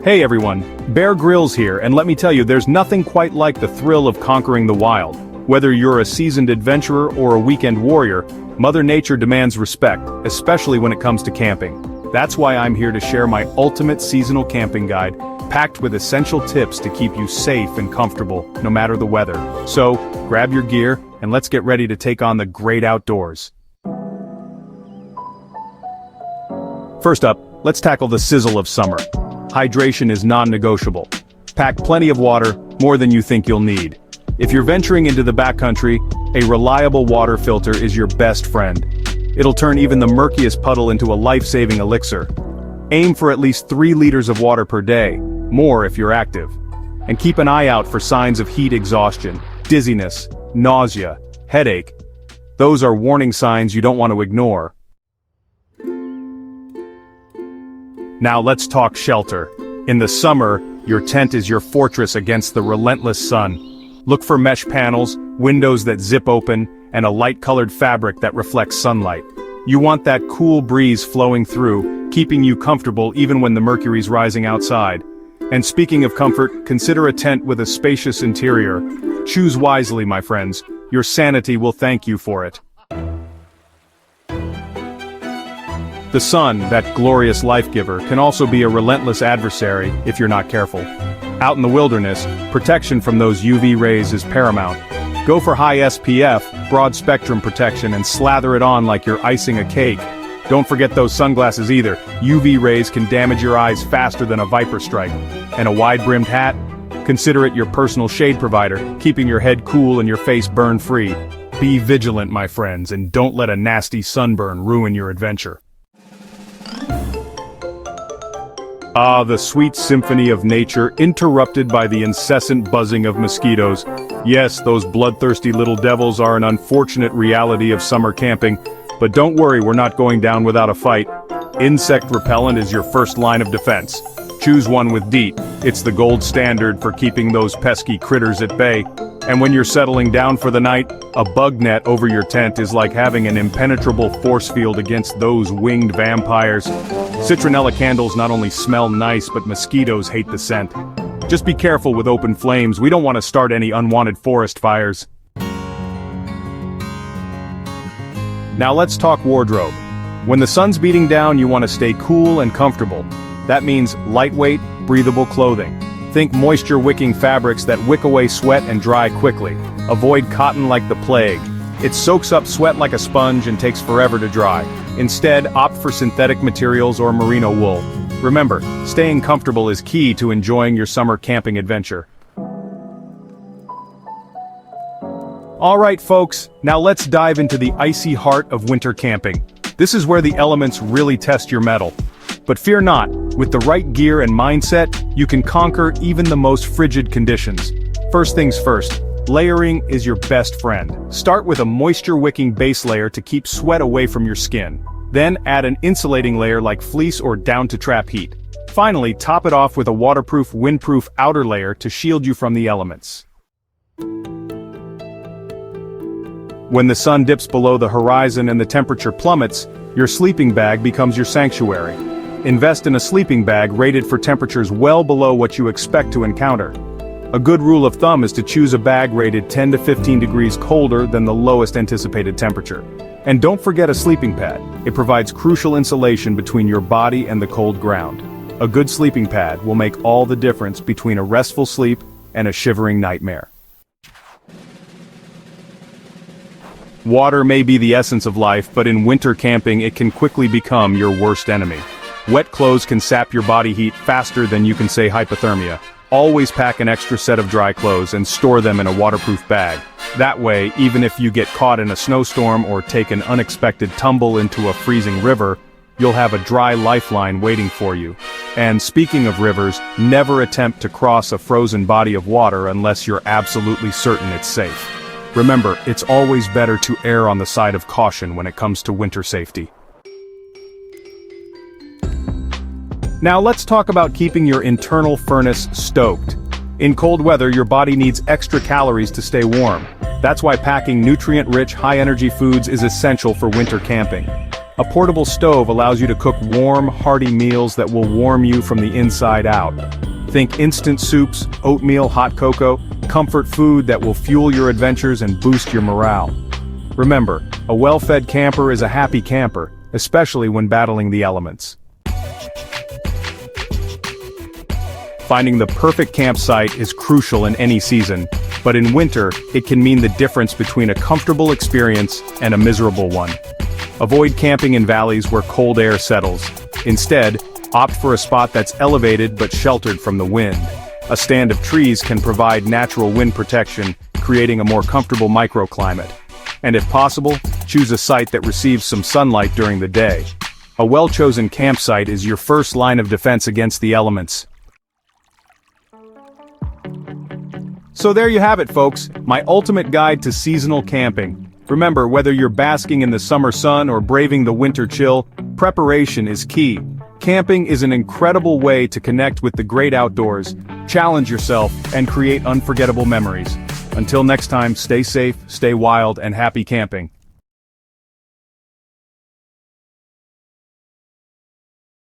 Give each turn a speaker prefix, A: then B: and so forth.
A: Hey everyone, Bear Grylls here, and let me tell you, there's nothing quite like the thrill of conquering the wild. Whether you're a seasoned adventurer or a weekend warrior, Mother Nature demands respect, especially when it comes to camping. That's why I'm here to share my ultimate seasonal camping guide, packed with essential tips to keep you safe and comfortable, no matter the weather. So, grab your gear, and let's get ready to take on the great outdoors. First up, let's tackle the sizzle of summer. Hydration is non-negotiable. Pack plenty of water, more than you think you'll need. If you're venturing into the backcountry, a reliable water filter is your best friend. It'll turn even the murkiest puddle into a life-saving elixir. Aim for at least 3 liters of water per day, more if you're active. And keep an eye out for signs of heat exhaustion, dizziness, nausea, headache. Those are warning signs you don't want to ignore. Now let's talk shelter. In the summer, your tent is your fortress against the relentless sun. Look for mesh panels, windows that zip open, and a light-colored fabric that reflects sunlight. You want that cool breeze flowing through, keeping you comfortable even when the mercury's rising outside. And speaking of comfort, consider a tent with a spacious interior. Choose wisely, my friends. Your sanity will thank you for it. The sun, that glorious life-giver, can also be a relentless adversary if you're not careful. Out in the wilderness, protection from those UV rays is paramount. Go for high SPF, broad-spectrum protection, and slather it on like you're icing a cake. Don't forget those sunglasses either. UV rays can damage your eyes faster than a viper strike. And a wide-brimmed hat? Consider it your personal shade provider, keeping your head cool and your face burn-free. Be vigilant, my friends, and don't let a nasty sunburn ruin your adventure. Ah, the sweet symphony of nature, interrupted by the incessant buzzing of mosquitoes. Yes, those bloodthirsty little devils are an unfortunate reality of summer camping, but don't worry, we're not going down without a fight. Insect repellent is your first line of defense. Choose one with DEET. It's the gold standard for keeping those pesky critters at bay. And when you're settling down for the night, a bug net over your tent is like having an impenetrable force field against those winged vampires. Citronella candles not only smell nice, but mosquitoes hate the scent. Just be careful with open flames, we don't want to start any unwanted forest fires. Now let's talk wardrobe. When the sun's beating down, you want to stay cool and comfortable. That means lightweight, breathable clothing. Think moisture-wicking fabrics that wick away sweat and dry quickly. Avoid cotton like the plague. It soaks up sweat like a sponge and takes forever to dry. Instead, opt for synthetic materials or merino wool. Remember, staying comfortable is key to enjoying your summer camping adventure. Alright folks, now let's dive into the icy heart of winter camping. This is where the elements really test your mettle. But fear not, with the right gear and mindset, you can conquer even the most frigid conditions. First things first, layering is your best friend. Start with a moisture-wicking base layer to keep sweat away from your skin. Then add an insulating layer like fleece or down to trap heat. Finally, top it off with a waterproof, windproof outer layer to shield you from the elements. When the sun dips below the horizon and the temperature plummets, your sleeping bag becomes your sanctuary. Invest in a sleeping bag rated for temperatures well below what you expect to encounter. A good rule of thumb is to choose a bag rated 10 to 15 degrees colder than the lowest anticipated temperature. And don't forget a sleeping pad. It provides crucial insulation between your body and the cold ground. A good sleeping pad will make all the difference between a restful sleep and a shivering nightmare. Water may be the essence of life, but in winter camping it can quickly become your worst enemy. Wet clothes can sap your body heat faster than you can say hypothermia. Always pack an extra set of dry clothes and store them in a waterproof bag. That way, even if you get caught in a snowstorm or take an unexpected tumble into a freezing river, you'll have a dry lifeline waiting for you. And speaking of rivers, never attempt to cross a frozen body of water unless you're absolutely certain it's safe. Remember, it's always better to err on the side of caution when it comes to winter safety. Now let's talk about keeping your internal furnace stoked. In cold weather, your body needs extra calories to stay warm. That's why packing nutrient-rich, high-energy foods is essential for winter camping. A portable stove allows you to cook warm, hearty meals that will warm you from the inside out. Think instant soups, oatmeal, hot cocoa, comfort food that will fuel your adventures and boost your morale. Remember, a well-fed camper is a happy camper, especially when battling the elements. Finding the perfect campsite is crucial in any season, but in winter, it can mean the difference between a comfortable experience and a miserable one. Avoid camping in valleys where cold air settles. Instead, opt for a spot that's elevated but sheltered from the wind. A stand of trees can provide natural wind protection, creating a more comfortable microclimate. And if possible, choose a site that receives some sunlight during the day. A well-chosen campsite is your first line of defense against the elements. So there you have it, folks, my ultimate guide to seasonal camping. Remember, whether you're basking in the summer sun or braving the winter chill, preparation is key. Camping is an incredible way to connect with the great outdoors, challenge yourself, and create unforgettable memories. Until next time, stay safe, stay wild, and happy camping.